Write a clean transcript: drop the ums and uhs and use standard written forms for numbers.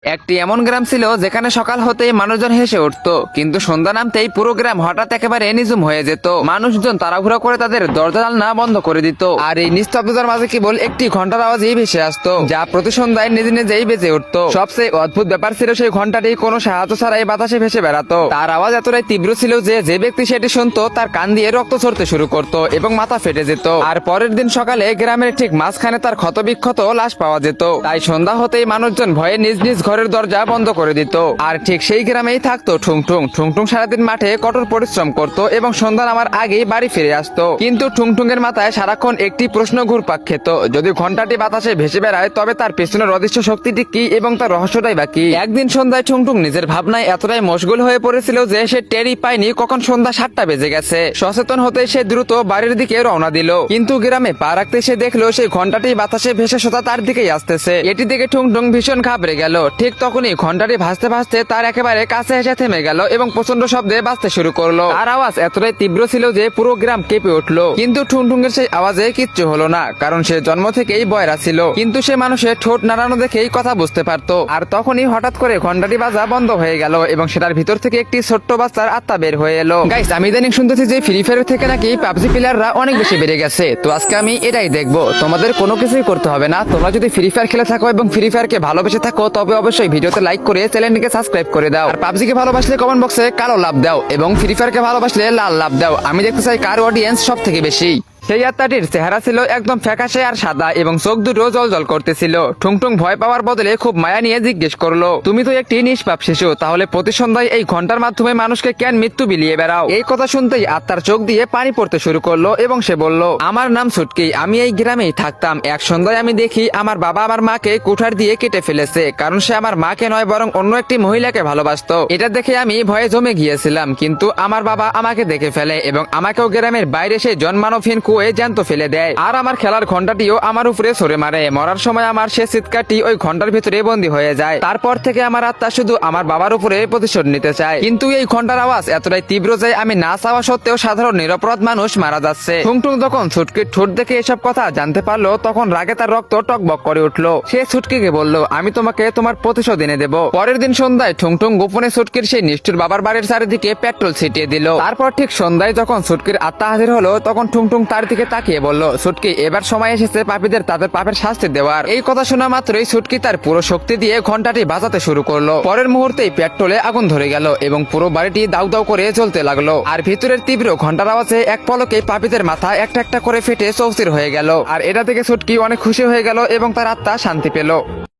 একটি এমন গ্রাম ছিল যেখানে সকাল হতেই মানুষজন হেসে উঠতো, কিন্তু সন্ধ্যা নামতেই পুরো গ্রাম হঠাৎ একেবারে নিঝুম হয়ে যেত। মানুষজন তাড়াহুড়া করে তাদের দরজা জানলা বন্ধ করে দিত, আর এই নিস্তব্ধতার মাঝে কেবল একটি ঘন্টার আওয়াজই ভেসে আসতো, যা প্রতি সন্ধ্যায় নিজে নিজেই বেজে উঠতো। সবচেয়ে অদ্ভুত ব্যাপার ছিল সেই ঘন্টাটি কোনো সাহায্য ছাড়াই বাতাসে ভেসে বেড়াতো। তার আওয়াজ এতটাই তীব্র ছিল যে যে ব্যক্তি সেটি শুনতো তার কান দিয়ে রক্ত ঝরতে শুরু করতো এবং মাথা ফেটে যেত। আর পরের দিন সকালে গ্রামের ঠিক মাঝখানে তার ক্ষতবিক্ষত লাশ পাওয়া যেত। তাই সন্ধ্যা হতেই মানুষজন ভয়ে নিজ নিজ ঘরের দরজা বন্ধ করে দিত। আর ঠিক সেই গ্রামেই থাকতো ঠুংঠুং। ঠুংঠুং সারাদিন মাঠে কঠোর পরিশ্রম করত এবং সন্ধ্যা নামার আগেই বাড়ি ফিরে আসতো। কিন্তু ঠুংঠুং এর মাথায় সারাক্ষণ একটি প্রশ্ন ঘুরপাক খেত, যদি ঘন্টাটি বাতাসে ভেসে বেড়ায় তবে তার পেছনের অদৃশ্য শক্তিটি কি এবং তার রহস্যটাই বা কি। একদিন সন্ধ্যায় ঠুংঠুং নিজের ভাবনায় এতটাই মশগুল হয়ে পড়েছিল যে সে টেরই পায়নি কখন সন্ধ্যা 7টা বেজে গেছে। সচেতন হতে সে দ্রুত বাড়ির দিকে রওনা দিল, কিন্তু গ্রামে পা রাখতে সে দেখলো সেই ঘন্টাটি বাতাসে ভেসে সোজা তার দিকেই আসতেছে। এটি দেখে ঠুংঠুং ভীষণ ঘাবড়ে গেল। ঠিক তখনই ঘন্টাটি ভাসতে ভাসতে তার একেবারে কাছে এসে থেমে গেল এবং প্রচন্ড শব্দে বাজতে শুরু করলো। আর আওয়াজ এতটাই তীব্র ছিল যে পুরো গ্রাম কেঁপে উঠলো। কিন্তু ঠুংঠুং এর সেই আওয়াজে কিচ্ছু হলো না, কারণ সে জন্ম থেকেই বয়রা ছিল। কিন্তু সে মানুষের ঠোঁট নাড়ানো দেখেই কথা বুঝতে পারতো। আর তখনই হঠাৎ করে ঘন্টাটি বাজা বন্ধ হয়ে গেল এবং সেটার ভিতর থেকে একটি ছোট্ট বাচ্চার আত্মা বের হয়ে এলো। গাইস, আমি ইদানিং শুনতেছি যে ফ্রি ফায়ার থেকে নাকি পাবজি প্লেয়াররা অনেক বেশি বেড়ে গেছে। তো আজকে আমি এটাই দেখবো। তোমাদের কোনো কিছুই করতে হবে না। তোমরা যদি ফ্রি ফায়ার খেলে থাকো এবং ফ্রি ফায়ারকে ভালোবেসে থাকো তবে অবশ্যই ভিডিওতে লাইক করে চ্যানেলটিকে সাবস্ক্রাইব করে দাও। আর পাবজিকে ভালোবাসলে কমেন্ট বক্সে কালো লাভ দাও এবং ফ্রি ফায়ারকে ভালোবাসলে লাল লাভ দাও। আমি দেখতে চাই কার অডিয়েন্স সব থেকে বেশি। সেই আত্মাটির চেহারা ছিল একদম ফ্যাকাশে আর সাদা এবং চোখ দুটো জল করতেছিল। ঠুংঠুং ভয় পাওয়ার বদলে খুব মায়া নিয়ে জিজ্ঞেস করলো, তুমি তো একটি নিষ্পাপ শিশু, তাহলে প্রতি সন্ধ্যায় এই ঘন্টার মাধ্যমে মানুষকে কেন মৃত্যু বিলিয়ে বেড়াও? এই কথা শুনতেই আত্মার চোখ দিয়ে পানি পড়তে শুরু করলো এবং সে বলল, আমার নাম ছুটকি, আমি এই গ্রামেই থাকতাম। এক সন্ধ্যায় আমি দেখি আমার বাবা আমার মাকে কুঠার দিয়ে কেটে ফেলেছে, কারণ সে আমার মাকে নয় বরং অন্য একটি মহিলাকে ভালোবাসতো। এটা দেখে আমি ভয়ে জমে গিয়েছিলাম, কিন্তু আমার বাবা আমাকে দেখে ফেলে এবং আমাকেও গ্রামের বাইরে সেই জন্মানবহীন কুয়ে জ্যান্ত ফেলে দেয়। আর আমার খেলার ঘন্টাটিও আমার উপরে সরে মারে। মরার সময় আমার সে চিৎকারটি ওই ঘন্টার ভিতরে বন্দী হয়ে যায়। তারপর থেকে আমার আত্মা শুধু আমার বাবার উপরে প্রতিশোধ নিতে চায়। কিন্তু এই ঘন্টার আওয়াজ এতটাই তীব্র যে আমি না চাওয়া সত্ত্বেও সাধারণ নিরপরাধ মানুষ মারা যাচ্ছে। ঠুংঠুং যখন ছুটকির ঠোঁট দেখে এসব কথা জানতে পারলো তখন রাগে তার রক্ত টকবক করে উঠলো। সে ছুটকিকে বলল, আমি তোমাকে তোমার প্রতিশোধ এনে দেব। পরের দিন সন্ধ্যায় ঠুংঠুং গোপনে ছুটকির সেই নিষ্ঠুর বাবার বাড়ির চারিদিকে পেট্রোল ছিটিয়ে দিল। তারপর ঠিক সন্ধ্যায় যখন ছুটকির আত্মা হাজির হলো তখন ঠুংঠুং তার দিকে তাকিয়ে বলল, ছুটকি, এবার সময় এসেছে পাপীদের তাদের পাপের শাস্তি দেওয়ার। এই কথা শোনা মাত্রই ছুটকি তার পুরো শক্তি দিয়ে ঘন্টাটি বাজাতে শুরু করলো। পরের মুহূর্তেই পেট্রোলে আগুন ধরে গেল এবং পুরো বাড়িটি দাউ দাউ করে জ্বলতে লাগলো। আর ভিতরের তীব্র ঘন্টার আওয়াজে এক পলকে পাপীদের মাথা একটা একটা করে ফেটে চৌচির হয়ে গেল। আর এটা থেকে ছুটকি অনেক খুশি হয়ে গেল এবং তার আত্মা শান্তি পেল।